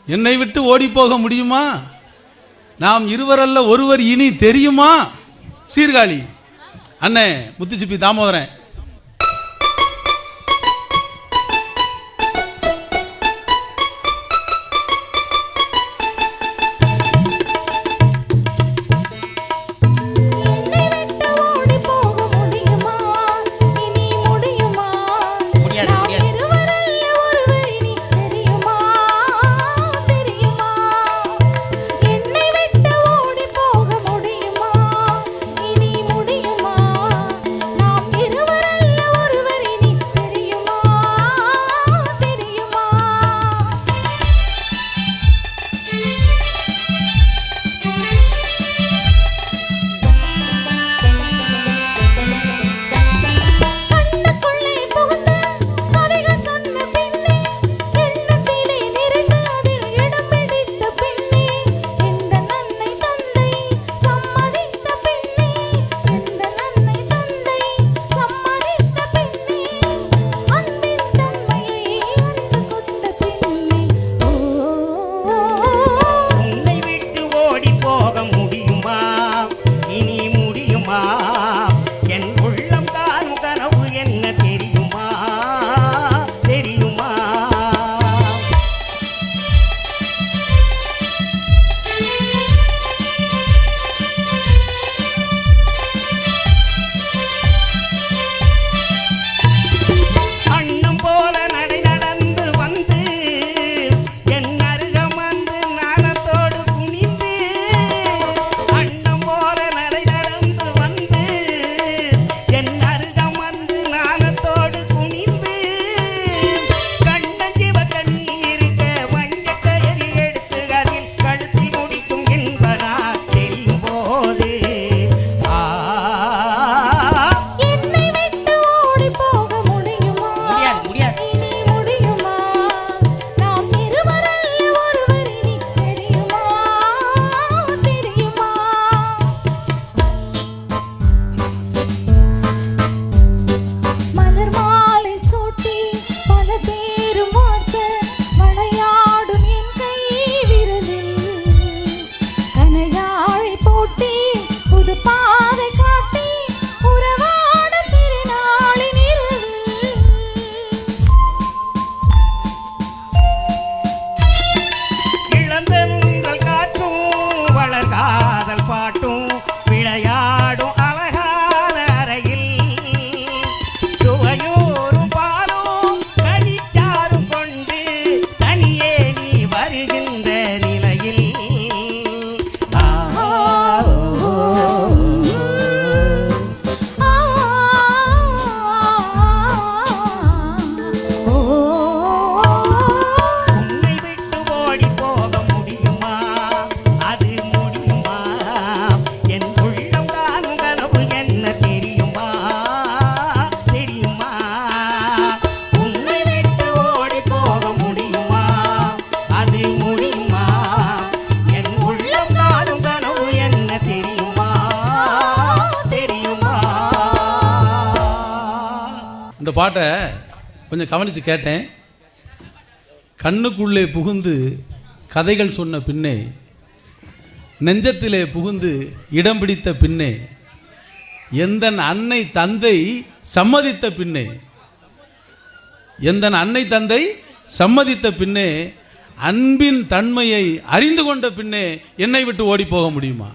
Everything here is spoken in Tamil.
என்னை விட்டு ஓடி போக முடியுமா? நாம் இருவரல்ல ஒருவர் இனி தெரியுமா? சீர்காழி அண்ணே முத்துச்சிப்பி தாமோதரன். இந்த பாட்டை கொஞ்சம் கவனித்து கேட்டேன். கண்ணுக்குள்ளே புகுந்து கதைகள் சொன்ன பின்னே, நெஞ்சத்திலே புகுந்து இடம் பிடித்த பின்னே, எந்தன் அன்னை தந்தை சம்மதித்த பின்னே, எந்தன் அன்னை தந்தை சம்மதித்த பின்னே, அன்பின் தன்மையை அறிந்து கொண்ட பின்னே என்னை விட்டு ஓடி போக முடியுமா?